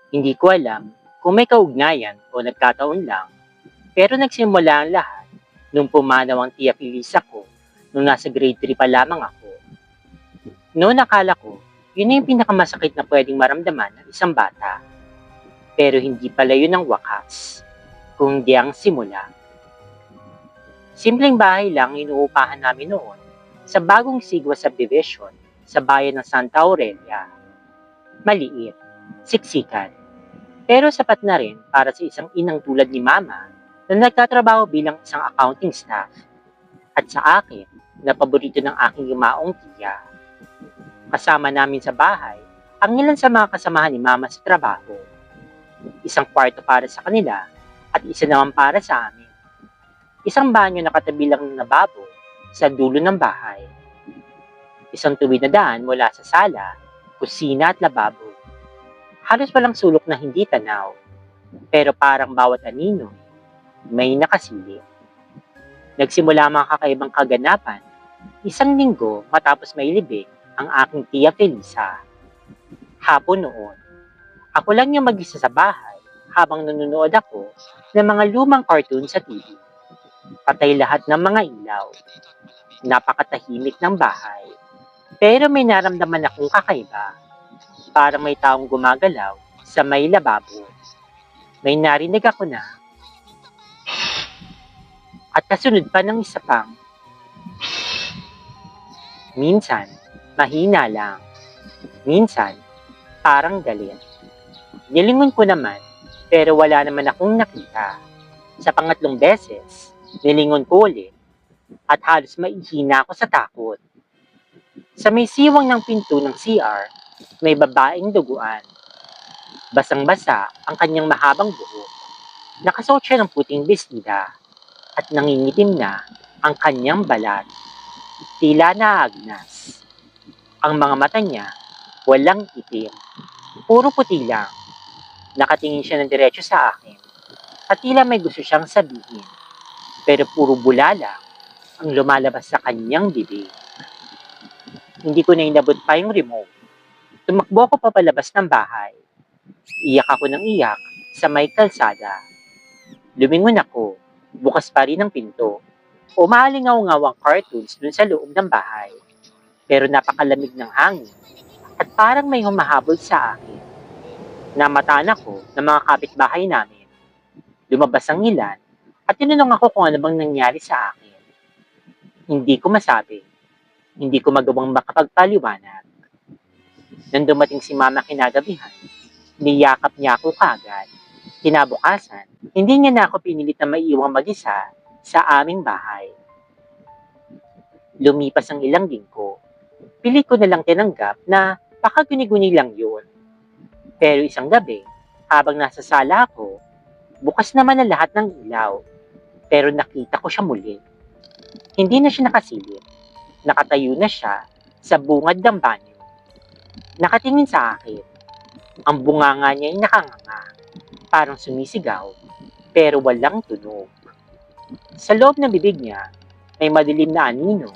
Hindi ko alam kung may kaugnayan o nagkataon lang, pero nagsimula ang lahat nung pumanaw ang tiya Felisa ko nung nasa grade 3 pa lamang ako. Noon nakala ko, yun na yung pinakamasakit na pwedeng maramdaman ng isang bata. Pero hindi pala yun ang wakas, kundi ang simula. Simpleng bahay lang inuupahan namin noon sa bagong Sigwa Subdivision sa bayan ng Santa Aurelia. Maliit, siksikan, pero sapat na rin para sa isang inang tulad ni Mama na nagtatrabaho bilang isang accounting staff at sa akin na paborito ng aking yumaong tiya. Kasama namin sa bahay ang ilan sa mga kasamahan ni Mama sa trabaho. Isang kwarto para sa kanila at isa naman para sa amin. Isang banyo na katabi lang ng lababo sa dulo ng bahay. Isang tuwid na daan mula sa sala, kusina at lababo. Halos walang sulok na hindi tanaw, pero parang bawat anino may nakasilip. Nagsimula ang mga kakaibang kaganapan, isang linggo matapos mailibing ang aking tiya Felisa. Hapon noon, ako lang yung mag-isa sa bahay habang nanonood ako ng mga lumang cartoon sa TV. Patay lahat ng mga ilaw. Napakatahimik ng bahay. Pero may naramdaman akong kakaiba. Parang may taong gumagalaw sa may lababo. May narinig ako na. At kasunod pa ng isa pang. Minsan, mahina lang. Minsan, parang galit. Nilingon ko naman, pero wala naman akong nakita. Sa pangatlong beses, nilingon ko ulit at halos maihina ako sa takot. Sa may siwang ng pinto ng CR, may babaeng duguan. Basang-basa ang kanyang mahabang buhok. Nakasuot siya ng puting bestida at nangingitim na ang kanyang balat. Tila naagnas. Ang mga mata niya, walang itim. Puro puti lang. Nakatingin siya ng diretso sa akin at tila may gusto siyang sabihin. Pero puro bulala ang lumalabas sa kanyang bibig. Hindi ko na inabot pa yung remote. Tumakbo ako papalabas ng bahay. Iyak ako ng iyak sa may kalsada. Lumingon ako, bukas pa rin ang pinto. Umalingaw-ngaw ang cartoons dun sa loob ng bahay. Pero napakalamig ng hangin at parang may humahabol sa akin. Namataan ako ng mga kapitbahay namin. Lumabas ang ilan at tinanong ako kung ano bang nangyari sa akin. Hindi ko masabi. Hindi ko magawang makapagpaliwanag. Nang dumating si Mama kinagabihan, niyakap niya ako kaagad. Kinabukasan, hindi niya na ako pinilit na maiiwang mag-isa sa aming bahay. Lumipas ang ilang linggo. Pilit ko na lang tinanggap na baka guni-guni lang yun. Pero isang gabi, habang nasa sala ako, bukas naman ang lahat ng ilaw. Pero nakita ko siya muli. Hindi na siya nakasilip. Nakatayo na siya sa bungad ng banyo. Nakatingin sa akin. Ang bunganga niya ay nakanganga. Parang sumisigaw, pero walang tunog. Sa loob ng bibig niya, may madilim na anino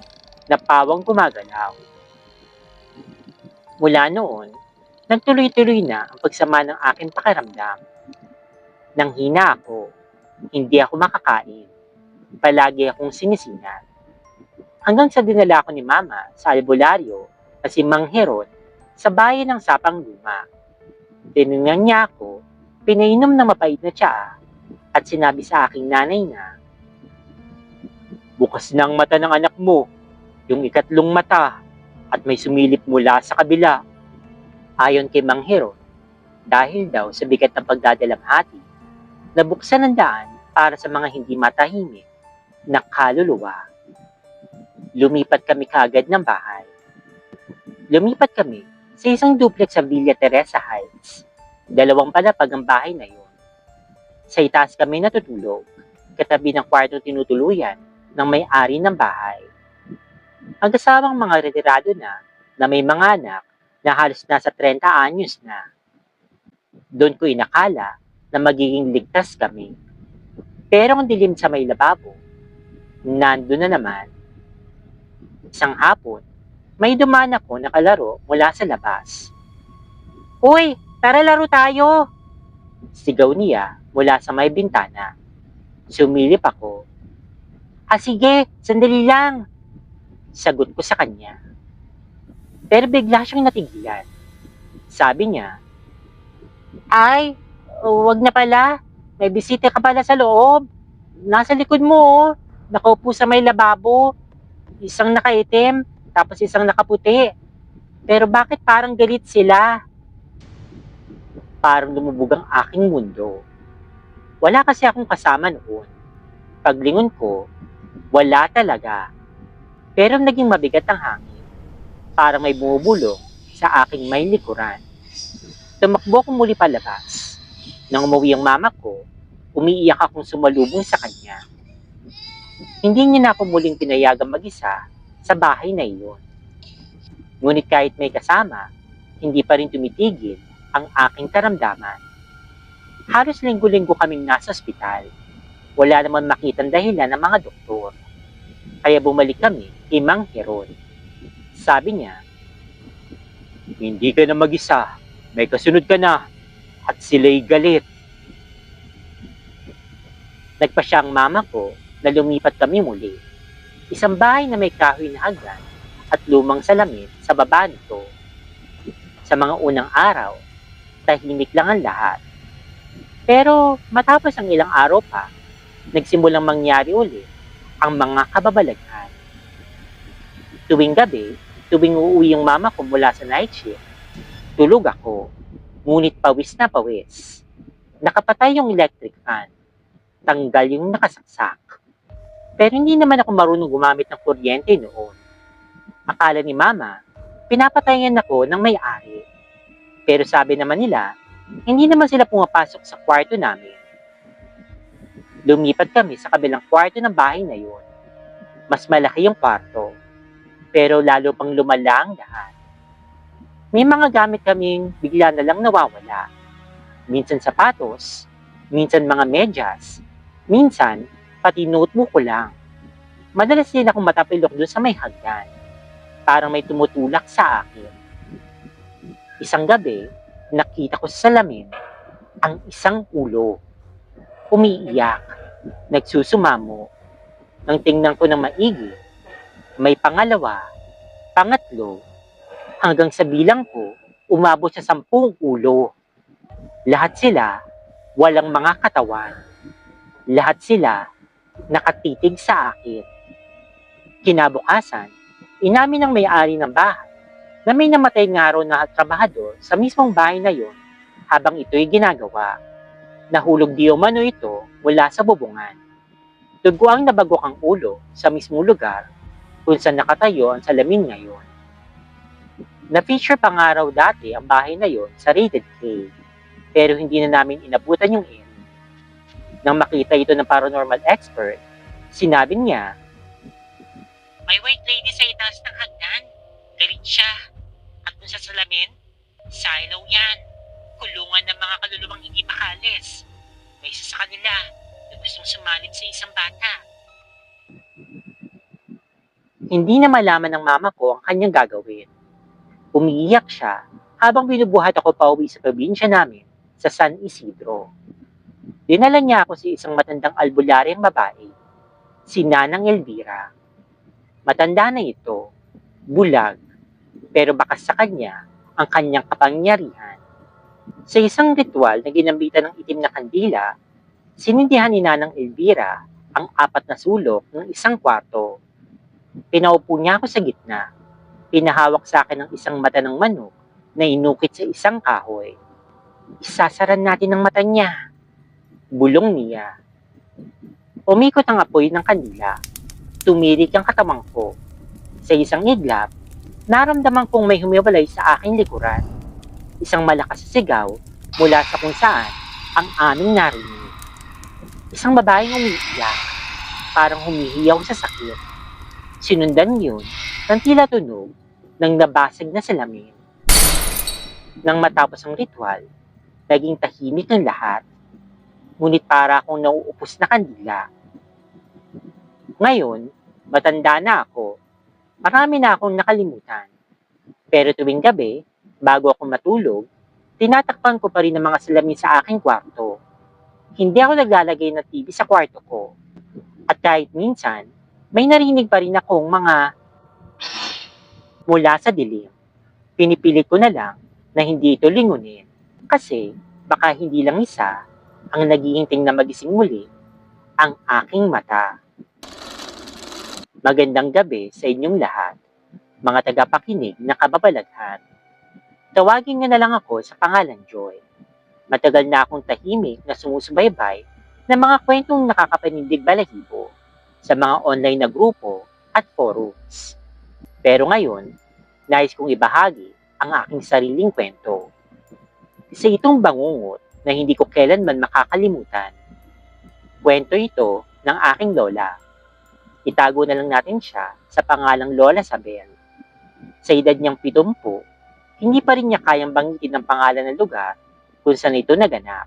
na pawang gumagalaw. Mula noon, nagtuloy-tuloy na ang pagsama ng aking pakiramdam. Nang hina ako, hindi ako makakain. Palagi akong sinisinat. Hanggang sa dinala ako ni Mama sa albularyo na si Mang Heron sa bayan ng Sapang Luma. Tinignan niya ako, pinainom ng mapait na tsaa at sinabi sa aking nanay na, "Bukas na ang mata ng anak mo, yung ikatlong mata at may sumilip mula sa kabila." Ayon kay Mang Heron, dahil daw sa bigat ng pagdadalamhati, nabuksan ang daan para sa mga hindi matahimik na kaluluwa. Lumipat kami kaagad ng bahay. Lumipat kami sa isang duplex sa Villa Teresa Heights. 2 palapag ang bahay na yun. Sa itaas kami natutulog, katabi ng kwarto tinutuluyan ng may-ari ng bahay. Mag-asawang mga retirado na may mga anak na halos nasa 30 anyos na. Doon ko inakala na magiging ligtas kami. Pero ang dilim sa may lababo, nandun na naman. Isang hapon, may dumaan ako na kalaro mula sa labas. "Uy, tara laro tayo!" Sigaw niya mula sa may bintana. Sumilip ako. Sige, sandali lang. Sagot ko sa kanya. Pero bigla siyang natigilan. Sabi niya, ay, wag na pala. May bisita ka pala sa loob. Nasa likod mo, oh. Nakaupo sa may lababo. Isang nakaitim, tapos isang nakaputi. Pero bakit parang galit sila? Parang lumubog ang aking mundo. Wala kasi akong kasama noon. Paglingon ko, wala talaga. Pero naging mabigat ang hangin. Parang may bumubulong sa aking may likuran. Tumakbo ko muli palabas. Nang umuwi ang mama ko, umiiyak akong sumalubong sa kanya. Hindi niya na ako muling pinayagang mag-isa sa bahay na iyon. Ngunit kahit may kasama, hindi pa rin tumitigil ang aking karamdaman. Halos linggo-linggo kaming nasa ospital. Wala naman makitang dahilan ng mga doktor. Kaya bumalik kami kay Mang Heron. Sabi niya, hindi ka na mag-isa. May kasunod ka na. At sila'y galit. Nagpasya ang mama ko na lumipat kami muli. Isang bahay na may kahoy na hagdan at lumang salamin sa baba nito. Sa mga unang araw, tahimik lang ang lahat. Pero matapos ang ilang araw pa, nagsimulang mangyari ulit ang mga kababalaghan. Tuwing gabi, tuwing uuwi yung mama ko mula sa night shift, tulog ako, ngunit pawis na pawis. Nakapatay yung electric fan. Tanggal yung nakasaksak. Pero hindi naman ako marunong gumamit ng kuryente noon. Akala ni mama, pinapatayan ako ng may-ari. Pero sabi naman nila, hindi naman sila pumapasok sa kwarto namin. Lumipat kami sa kabilang kwarto ng bahay na yun. Mas malaki yung kwarto. Pero lalo pang lumala ang lahat. May mga gamit kaming bigla na lang nawawala. Minsan sapatos, minsan mga medyas, minsan pati notebook ko lang. Madalas din akong matapilok doon sa may hagdan. Parang may tumutulak sa akin. Isang gabi, nakita ko sa salamin ang isang ulo. Umiiyak, nagsusumamo. Nang tingnan ko ng maigi, may pangalawa, pangatlo, hanggang sa bilang ko, umabot sa 10 ulo. Lahat sila, walang mga katawan. Lahat sila, nakatitig sa akin. Kinabukasan, inamin ng may-ari ng bahay na may namatay nga raw na trabahador sa mismong bahay na yon habang ito'y ginagawa. Nahulog di umano ito mula sa bubungan. Dugo ang nabagok ang ulo sa mismong lugar kung saan nakatayo ang salamin ngayon. Na-feature pa nga raw dati ang bahay na yon sa Rated K, pero hindi na namin inabutan yung end. Nang makita ito ng paranormal expert, sinabi niya, may white lady sa itaas ng hagdan. Galit siya. At kung sa salamin, silo yan. Kulungan ng mga kaluluwang hindi makalis. May isa sa kanila na gustong sumalit sa isang bata. Hindi na malaman ng mama ko ang kanyang gagawin. Umiiyak siya habang binubuhat ako pauwi sa probinsya namin sa San Isidro. Dinala niya ako sa isang matandang albularyang babae, si Nanang Elvira. Matanda na ito, bulag, pero bakas sa kanya ang kanyang kapangyarihan. Sa isang ritual na ginambitan ng itim na kandila, sinindihan ni Nanang Elvira ang 4 na sulok ng isang kwarto. Pinaupo niya ako sa gitna. Pinahawak sa akin ang isang mata ng manok na inukit sa isang kahoy. Isasaran natin ang mata niya. Bulong niya. Umikot ang apoy ng kandila. Tumirik ang katawan ko. Sa isang iglap, naramdaman kong may humiwalay sa aking likuran. Isang malakas na sigaw mula sa kung saan ang aming narinig. Isang babaeng umiiyak, parang humihiyaw sa sakit. Sinundan yun ng tila tunog ng nabasag na salamin. Nang matapos ang ritual, naging tahimik ang lahat. Ngunit para akong nauupos na kandila. Ngayon, matanda na ako. Marami na akong nakalimutan. Pero tuwing gabi, bago ako matulog, Tinatakpan ko pa rin ang mga salamin sa aking kwarto. Hindi ako naglalagay ng TV sa kwarto ko. At kahit minsan, may narinig pa rin akong mga mula sa dilim. Pinipilit ko na lang na hindi ito lingunin. Kasi baka hindi lang isa ang naghihinting na magising muli ang aking mata. Magandang gabi sa inyong lahat, mga tagapakinig na kababalaghan. Tawagin niyo na lang ako sa pangalan Joy. Matagal na akong tahimik na sumusubaybay ng mga kwentong nakakapanindig balahibo sa mga online na grupo at forums. Pero ngayon, nais kong ibahagi ang aking sariling kwento. Isa itong bangungot na hindi ko kailanman makakalimutan. Kwento ito ng aking lola. Itago na lang natin siya sa pangalang Lola Sabel. Sa edad niyang 70, hindi pa rin niya kayang banggitin ang pangalan ng lugar kung saan ito naganap.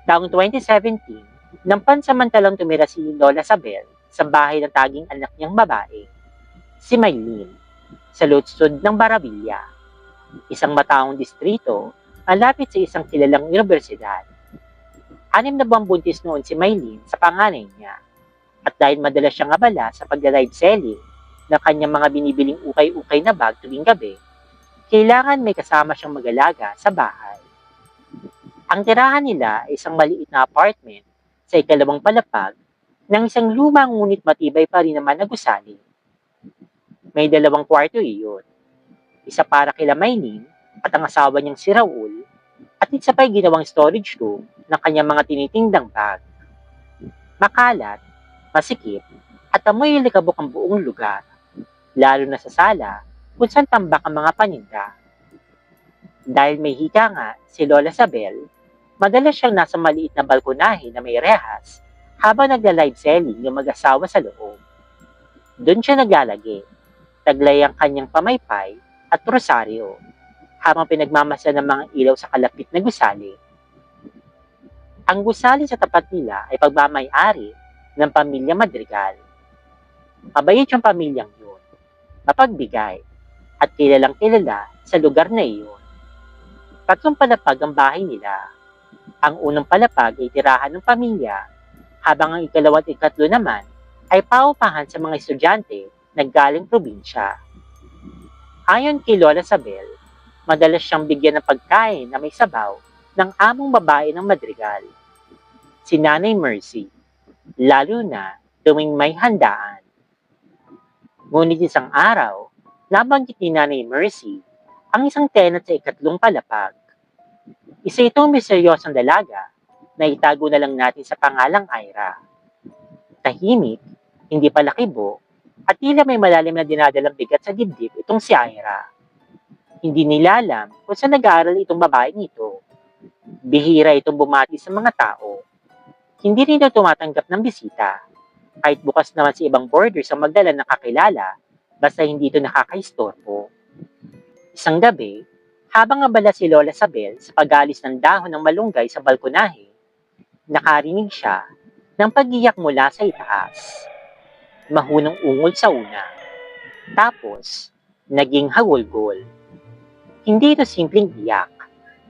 Taong 2017, nang pansamantalang tumira si Lola Sabel sa bahay ng taging anak niyang babae, si Maylin, sa lungsod ng Barabilla, isang mataong distrito malapit sa isang kilalang universidad. 6 na buwang buntis noon si Maylin sa panganay niya, at dahil madalas siyang abala sa pagla-live selling ng kanyang mga binibiling ukay-ukay na bag tuwing gabi, kailangan may kasama siyang mag-alaga sa bahay. Ang tirahan nila ay isang maliit na apartment sa ikalawang palapag ng isang lumang ngunit matibay pa rin naman na gusali. May 2 kwarto iyon, isa para kila Maylin at ang asawa niyang si Raul, at isa pa'y ginawang storage room ng kanyang mga tinitindang bag. Makalat, masikip, at amoy likabok ang buong lugar, lalo na sa sala kung saan tambak ang mga paninda. Dahil may hika nga si Lola Sabel, madalas siyang nasa maliit na balkonahe na may rehas habang nagla-live selling yung mag-asawa sa loob. Doon siya naglalagi, taglay ang kanyang pamaypay at rosaryo, habang pinagmamasdan ng mga ilaw sa kalapit na gusali. Ang gusali sa tapat nila ay pagmamay-ari ng pamilya Madrigal. Mabait yung pamilyang yun, mapagbigay, at kilalang kilala sa lugar na iyon. 3 palapag ang bahay nila. Ang unang palapag ay tirahan ng pamilya, habang ang ikalawa at ikatlo naman ay paupahan sa mga estudyante na galing probinsya. Ayon kay Lola Sabel, madalas siyang bigyan ng pagkain na may sabaw ng among babae ng Madrigal, si Nanay Mercy, lalo na tuwing may handaan. Ngunit isang araw, nabanggit ni Nanay Mercy ang isang tenant sa ikatlong palapag. Isa itong misteryosong dalaga na itago na lang natin sa pangalang Ira. Tahimik, hindi palakibo, at tila may malalim na dinadalang bigat sa dibdib itong si Ira. Hindi nila alam kung saan nag-aaral itong babaeng ito. Bihira itong bumati sa mga tao. Hindi rin ito tumatanggap ng bisita, kahit bukas naman sa ibang borders ang magdala ng kakilala, basta hindi ito nakakaistorbo. Isang gabi, habang abala si Lola Sabel sa pag-alis ng dahon ng malunggay sa balkonahe, nakarinig siya ng pag-iyak mula sa itaas. Mahunong ungol sa una, tapos naging hagulgol. Hindi ito simpleng iyak,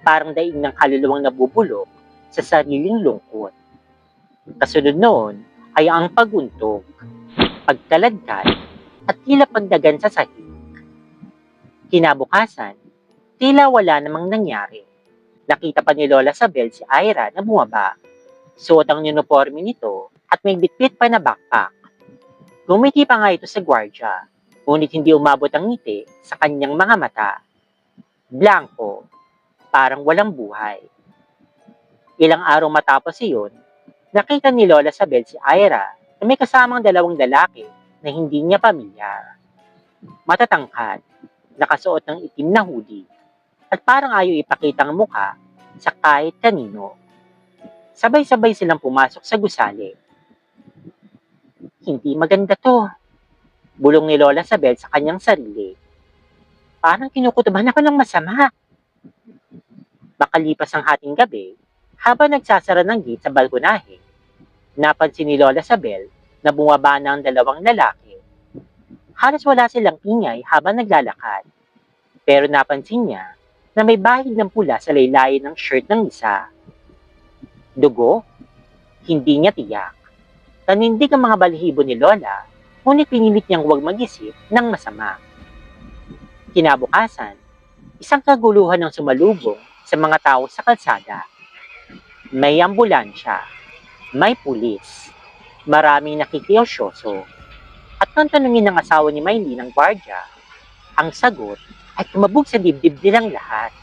parang daig ng kaluluwang nabubulok sa sariling lungkot. Kasunod noon ay ang paguntog, pagkaladkad, at tila pagdagan sa sahig. Kinabukasan, tila wala namang nangyari. Nakita pa ni Lola Sabel si Ira na bumaba. Suot ang uniforme nito at may bitbit pa na backpack. Gumiti pa nga ito sa gwardya, ngunit hindi umabot ang ngiti sa kanyang mga mata. Blanco, parang walang buhay. Ilang araw matapos iyon, nakita ni Lola Sabel si Ira na may kasamang 2 lalaki na hindi niya pamilyar. Matatangkad, nakasuot ng itim na hoodie, at parang ayaw ipakita ang mukha sa kahit kanino. Sabay-sabay silang pumasok sa gusali. Hindi maganda to, bulong ni Lola Sabel sa kanyang sarili. Parang kinukutuban ako ng masama. Makalipas ang hating gabi, habang nagsasara ng gate sa balkonahe, napansin ni Lola Sabel na bumaba na ang 2 lalaki. Halos wala silang ingay habang naglalakad, pero napansin niya na may bahid ng pula sa laylayan ng shirt ng isa. Dugo? Hindi niya tiyak. Tanindig ang mga balahibo ni Lola, ngunit pinilit niyang huwag mag-isip ng masama. Kinabukasan, isang kaguluhan ang sumalubong sa mga tao sa kalsada. May ambulansya, may pulis, maraming nakikiosyoso, at nang tanungin ng asawa ni Maylene ng gwardya, ang sagot ay tumabog sa dibdib nilang lahat.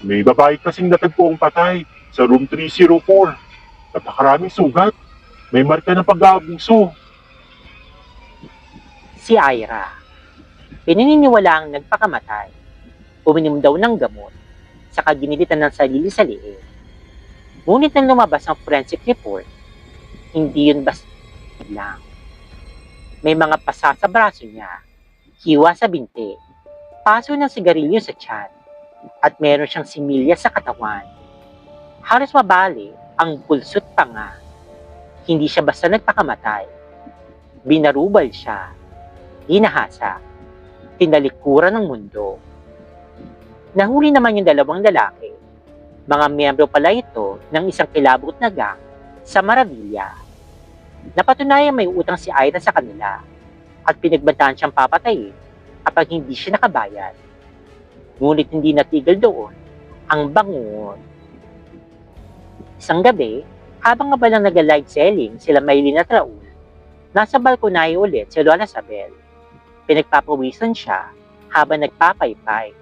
May babae kasing natagpo ang patay sa room 304. Napakaraming sugat. May marka ng pag-aabuso. Si Ira. Pinaniniwalaang nagpakamatay. Uminom daw ng gamot, saka ginilitan ng sarili sa liig. Ngunit nang lumabas ang forensic report, hindi yun basta lang. May mga pasa sa braso niya, hiwa sa binti, paso ng sigarilyo sa tiyan, at meron siyang similya sa katawan. Halos mabali ang pulso't panga. Hindi siya basta nagpakamatay. Binarubal siya, hinahasa, tinalikuran ng mundo. Nahuli naman yung dalawang lalaki. Mga miyembro pala ito ng isang kilabot na gang sa Maravilla. Napatunayan may utang si Ira sa kanila at pinagbantaan siyang papatayin kapag hindi siya nakabayad. Ngunit hindi natigil doon ang bangungot. Isang gabi, habang abalang nag-live selling sila Maylene at Raul, nasa balkonahe ulit si Lola Sabel. Pinagpapawisan siya habang nagpapaypay.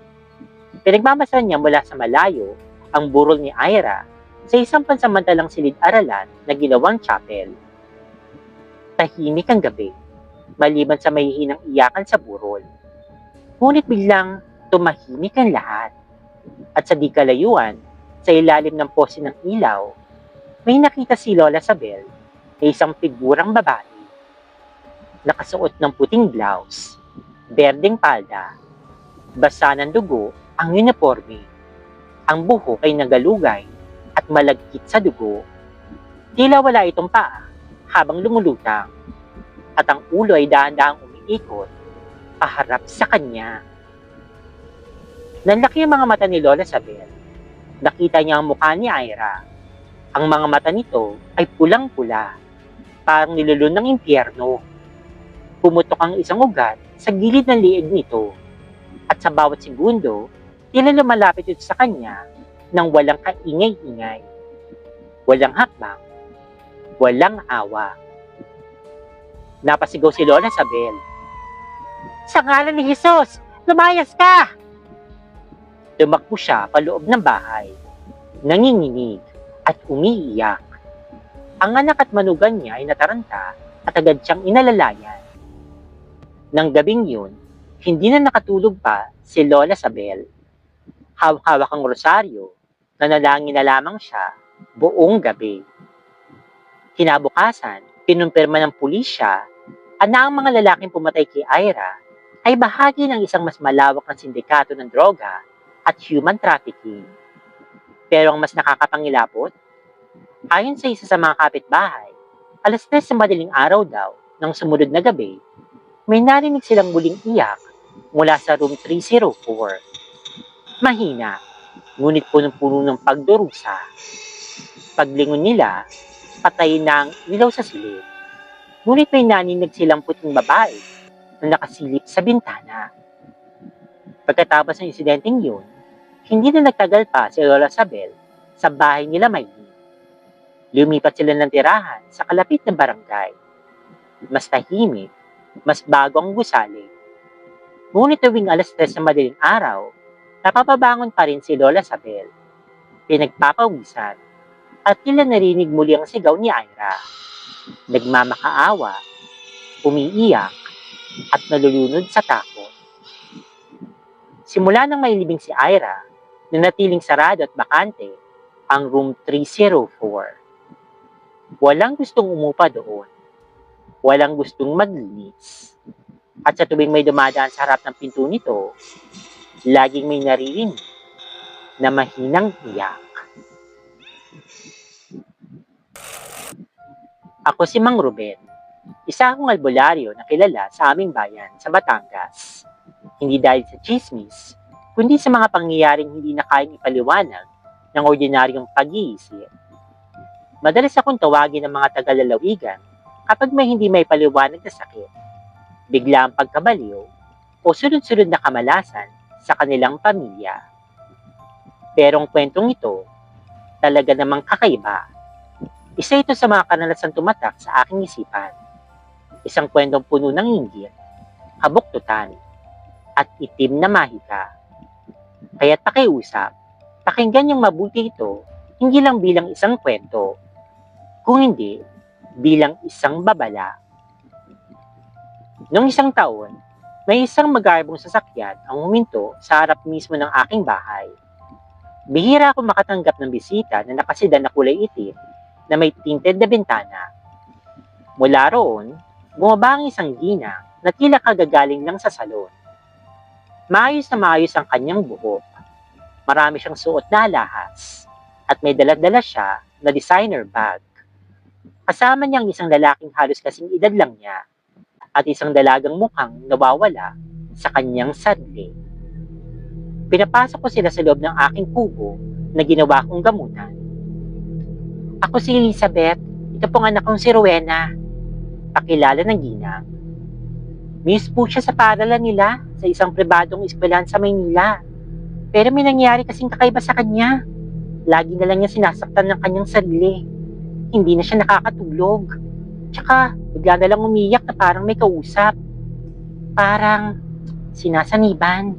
Pinagmamasan niya mula sa malayo ang burol ni Ira sa isang pansamantalang silid-aralan na ginawang chapel. Tahimik ang gabi, maliban sa mahihinang iyakan sa burol. Ngunit biglang tumahimik ang lahat. At sa di kalayuan, sa ilalim ng pose ng ilaw, may nakita si Lola Sabel na isang figurang babae. Nakasuot ng puting blouse, berdeng palda, basa ng dugo ang uniforme. Ang buhok ay nagalugay at malagkit sa dugo. Tila wala itong paa habang lumulutang at ang ulo ay dahan-dahang umiikot paharap sa kanya. Nanlaki ang mga mata ni Lola Sabel. Nakita niya ang mukha ni Ira. Ang mga mata nito ay pulang-pula, parang nilulun ng impyerno. Pumutok ang isang ugat sa gilid ng liig nito, at sa bawat segundo, tila lumalapit ito sa kanya nang walang kaingay-ingay. Walang hakbang, walang awa. Napasigaw si Lola Sabel. "Sa ngalan ni Jesus, lumayas ka!" Tumakbo siya paloob ng bahay, nanginginig at umiiyak. Ang anak at manugan niya ay nataranta at agad siyang inalalayan. Nang gabing yun, hindi na nakatulog pa si Lola Sabel. Hawak-hawak ang rosaryo, nanalangin na lamang siya buong gabi. Kinabukasan, pinumpirma ng pulisya na ang mga lalaking pumatay kay Ira ay bahagi ng isang mas malawak na sindikato ng droga at human trafficking. Pero ang mas nakakapangilapot, ayon sa isa sa mga kapitbahay, 3:00 sa madaling araw daw ng sumunod na gabi, may narinig silang muling iyak mula sa room 304. Mahina, ngunit punong-puno ng pagdurusa. Paglingon nila, patay na ang ilaw sa silid. Ngunit may naninig silang puting babae na nakasilip sa bintana. Pagkatapos ng insidenteng yun, hindi na nagtagal pa si Lola Sabel sa bahay nila Maylene. Lumipat sila ng tirahan sa kalapit na barangay. Mas tahimik, mas bago ang gusali. Ngunit tuwing 3:00 ng madaling araw, napapabangon pa rin si Lola Sabel. Pinagpapawisan at tila narinig muli ang sigaw ni Ira. Nagmamakaawa, umiiyak at nalulunod sa takot. Simula nang may libing si Ira, nanatiling sarado at bakante ang room 304. Walang gustong umupa doon. Walang gustong maglinis. At sa tuwing may dumadaan sa harap ng pinto nito, laging may naririnig na mahinang iyak. Ako si Mang Ruben, isa akong albularyo na kilala sa aming bayan sa Batangas. Hindi dahil sa chismis, kundi sa mga pangyayaring hindi na kayang ipaliwanag ng ordinaryong pag-iisip. Madalas akong tawagin ng mga tagalalawigan kapag may hindi may paliwanag na sakit, bigla ang pagkabaliw, o sunod-sunod na kamalasan sa kanilang pamilya. Pero ang kwentong ito, talaga namang kakaiba. Isa ito sa mga kanalasang tumatak sa aking isipan. Isang kwentong puno ng inggit, kabuktutan, at itim na mahika. Kaya't pakiusap, pakinggan niyong mabuti ito, hindi lang bilang isang kwento, kung hindi bilang isang babala. Noong isang taon, may isang magarbong sasakyan ang huminto sa harap mismo ng aking bahay. Bihira akong makatanggap ng bisita na nakasidan na kulay itim na may tinted na bintana. Mula roon, bumaba ang isang ginang na tila kagagaling lang sa salon. Maayos na maayos ang kanyang buhok. Marami siyang suot na alahas at may dala-dala siya na designer bag. Kasama niya ang isang lalaking halos kasing edad lang niya at isang dalagang mukhang nawawala sa kanyang sarili. Pinapasok ko sila sa loob ng aking kubo na ginawa kong gamutan. Ako si Elizabeth, ito pong anak kong si Rowena. Pakilala ng ginang. Miss po siya sa paaralan nila sa isang pribadong eskwelahan sa Maynila. Pero may nangyari kasing kakaiba sa kanya. Lagi na lang niya sinasaktan ng kanyang sarili. Hindi na siya nakakatulog. Tsaka bigla na lang umiyak na parang may kausap. Parang sinasaniban.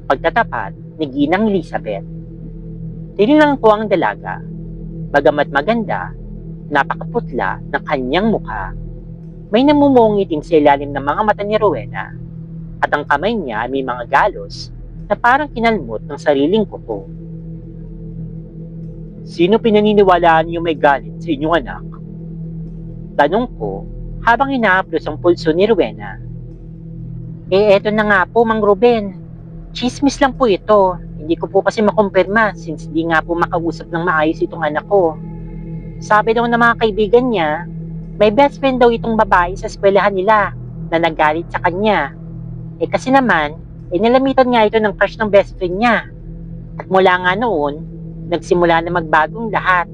Pagtatapat ni Ginang Elizabeth, tinignan ko ang dalaga. Bagamat maganda, napakaputla ng kanyang mukha. May namumungiting sa ilalim ng mga mata ni Rowena at ang kamay niya ay may mga galos na parang kinalmot ng sariling kuko. Sino pinaniniwalaan niyo may galit sa inyong anak? Tanong ko habang inaaplos ang pulso ni Rowena. Eto na nga po, Mang Ruben. Chismis lang po ito. Hindi ko po kasi makumpirma since di nga po makausap ng maayos itong anak ko. Sabi daw ng mga kaibigan niya, may best friend daw itong babae sa eskwelahan nila na nagalit sa kanya. Kasi naman, nilamitan nga ito ng crush ng best friend niya. At mula nga noon, nagsimula na magbagong lahat.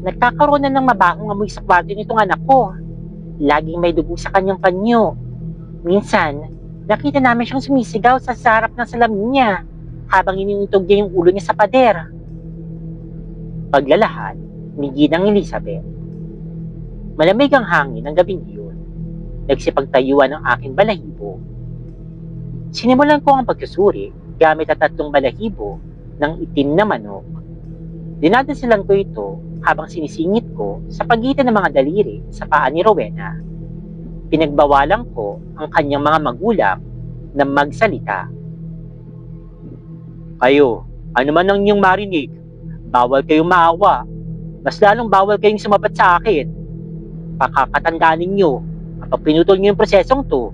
Nagkakaroon na ng mabahong amoy sa kwarto nitong anak ko. Laging may dugo sa kanyang panyo. Minsan, nakita namin siyang sumisigaw sa sarap ng salamin niya habang iniuntog niya yung ulo niya sa pader. Paglalahad ni Ginang Elizabeth. Malamig ang hangin ng gabing iyon. Nagsipagtayuan ang aking balahibo. Sinimulan ko ang pagsusuri gamit ang 3 balahibo ng itim na manok. Dinadasilan ko ito habang sinisingit ko sa pagitan ng mga daliri sa paa ni Rowena. Pinagbawalan ko ang kanyang mga magulang na magsalita. Kayo, ano man ang inyong marinig, bawal kayong maawa. Mas lalong bawal kayong sumabat sa akin. Pakakatandaan ninyo, kapag pinutol niyo yung prosesong to,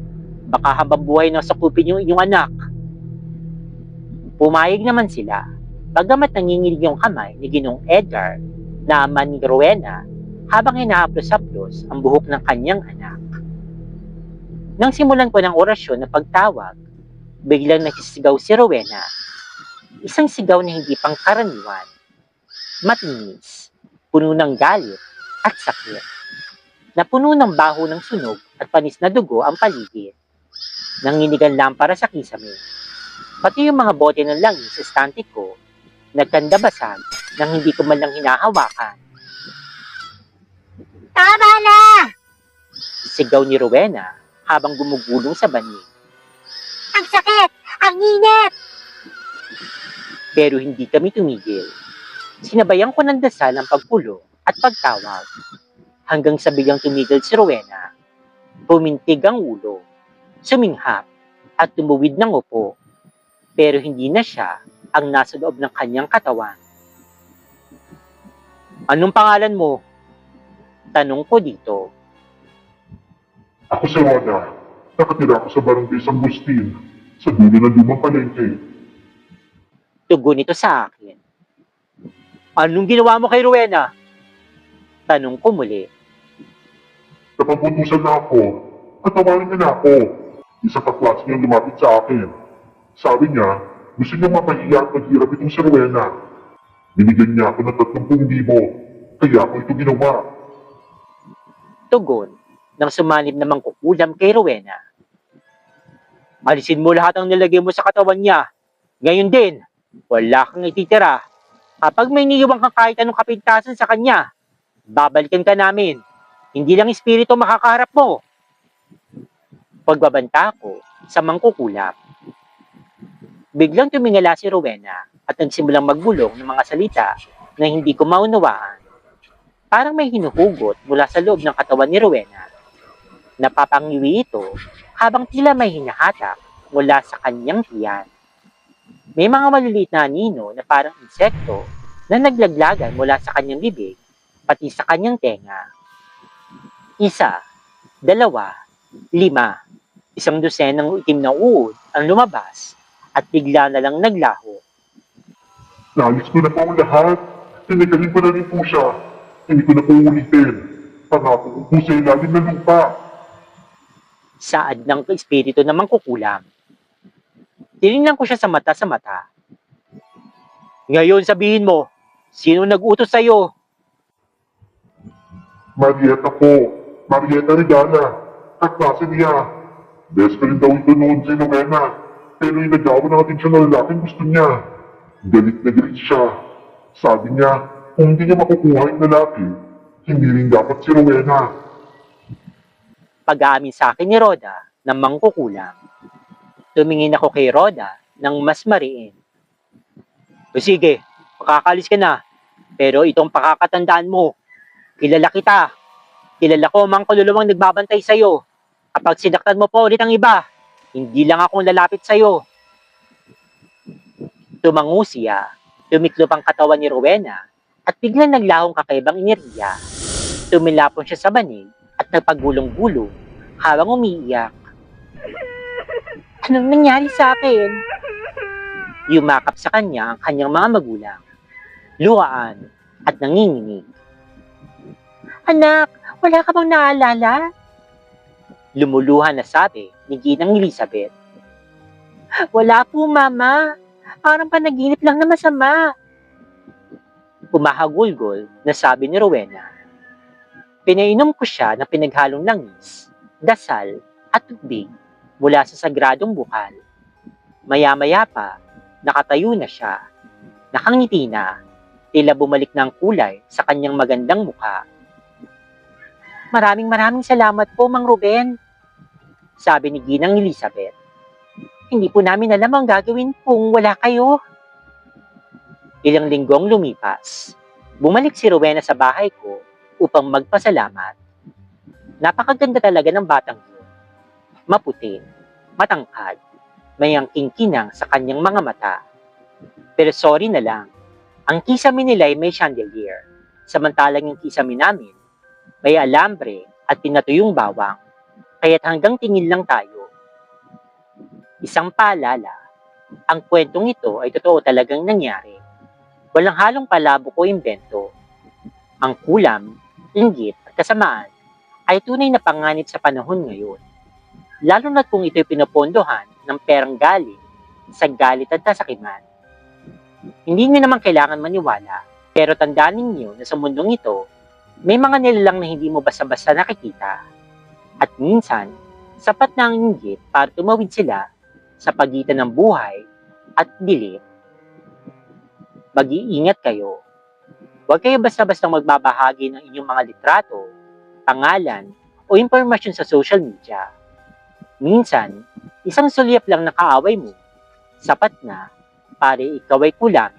baka habang buhay na sakupin yung inyong anak. Pumayag naman sila, bagamat nanginginig yung kamay ni Ginong Edgar na ama ni Rowena habang hinahaplos-haplos ang buhok ng kanyang anak. Nang simulan ko ng orasyon na pagtawag, biglang nagsisigaw si Rowena. Isang sigaw na hindi pangkaraniwan. Matinis, puno ng galit at sakit. Napuno ng baho ng sunog at panis na dugo ang paligid. Nanginigan lampara sa kisame. Pati yung mga bote ng langis sa estante ko, nagkandabasag nang hindi ko man lang hinahawakan. Tama na! Sigaw ni Rowena habang gumugulong sa banig. Ang sakit! Ang init! Pero hindi kami tumigil. Sinabayan ko ng dasal ang pagpulo at pagtawag. Hanggang sa biglang tumigil si Rowena. Pumintig ang ulo, suminghap at tumuwid ng upo. Pero hindi na siya ang nasa loob ng kanyang katawan. Anong pangalan mo? Tanong ko dito. Ako si Rona. Nakatira ako sa barangay San Agustin, sa dulo ng lumang palengke. Tugon ito sa akin. Anong ginawa mo kay Rowena? Tanong ko muli. Napagutusan na ako at tawarin niya na ako. Isa pa klase niyang lumapit sa akin. Sabi niya, gusto niya mapahiya at maghirap itong si Rowena. Binigyan niya ako ng 30,000, kaya ako ito ginawa. Tugon ng sumanib na mangkukulam kay Rowena. Alisin mo lahat ang nilagay mo sa katawan niya. Ngayon din, wala kang ititira. Kapag may niyawang kang kahit anong kapintasan sa kanya, babalikan ka namin. Hindi lang espiritu makakaharap mo. Pagbabanta ko sa mangkukulam. Biglang tumingala si Rowena at nagsimulang magbulong ng mga salita na hindi ko maunawaan. Parang may hinuhugot mula sa loob ng katawan ni Rowena. Napapangiwi ito habang tila may hinahatak mula sa kanyang tiyan. May mga maliliit na anino na parang insekto na naglaglagan mula sa kanyang bibig pati sa kanyang tenga. 1, 2, 5, 1 dosenang itim na uod ang lumabas at bigla na lang naglaho. Naalis ko na po ang lahat. Tinigalin ko na rin po siya. Hindi ko na po ulitin. Pangako ko po sa ilalim ng lupa. Saad ng espiritu na mangkukulam. Tinignan ko siya sa mata. Ngayon sabihin mo, sino nag-utos sa'yo? Marieta po. Marieta Regala. Kaklase niya. Best friend daw ito noon si Rowena. Pero yung nagawa ng atensyon ng lalaking gusto niya. Galit na galit siya. Sabi niya, kung hindi niya makukuha yung lalaki, hindi rin dapat si Rowena. Pag-aamin sa akin ni Rhoda ng mangkukulam. Tumingin ako kay Rhoda ng mas mariin. O sige, makakalis ka na. Pero itong pakakatandaan mo, kilala kita. Kilala ko ang kululumang nagbabantay sa'yo. Kapag sinaktan mo pa ulit ang iba, hindi lang akong lalapit sa'yo. Tumango siya, tumiklop ang katawan ni Rowena at biglang naglahong kakaibang enerhiya. Tumilapon siya sa banig at nagpagulong-gulong habang umiiyak. Anong nangyari sa akin? Yumakap sa kanya ang kanyang mga magulang, luhaan at nanginginig. Anak, wala ka bang naalala? Lumuluhan na sabi ni Ginang Elizabeth. Wala po, Mama. Parang panaginip lang na masama. Umahagulgol na sabi ni Rowena. Pinainom ko siya ng pinaghalong langis, dasal at tubig mula sa sagradong bukal. Maya-maya pa, nakatayo na siya. Nakangiti na, tila bumalik ng kulay sa kanyang magandang mukha. Maraming salamat po, Mang Ruben. Sabi ni Ginang Elizabeth. Hindi po namin alam ang gagawin kung wala kayo. Ilang linggong lumipas. Bumalik si Rowena sa bahay ko upang magpasalamat. Napakaganda talaga ng batang yun. Maputi, matangkad, may angking kinang sa kanyang mga mata. Pero sorry na lang, ang kisame nila ay may chandelier, samantalang yung kisame namin, may alambre at pinatuyong bawang, kaya't hanggang tingin lang tayo. Isang paalala, ang kwentong ito ay totoo talagang nangyari. Walang halong palabok o imbento. Ang kulam, inggit at kasamaan ay tunay na panganib sa panahon ngayon. Lalo na kung ito'y pinopondohan ng perang galing sa galit at kasakiman. Hindi nyo naman kailangan maniwala, pero tandaan ninyo na sa mundong ito, may mga nilalang na hindi mo basta-basta nakikita. At minsan, sapat na ang inggit para tumawid sila sa pagitan ng buhay at dilim. Mag-iingat kayo. Huwag kayo basta-basta magbabahagi ng inyong mga litrato, pangalan, o impormasyon sa social media. Minsan, isang sulyap lang na kaaway mo, sapat na para ikaw ay kulang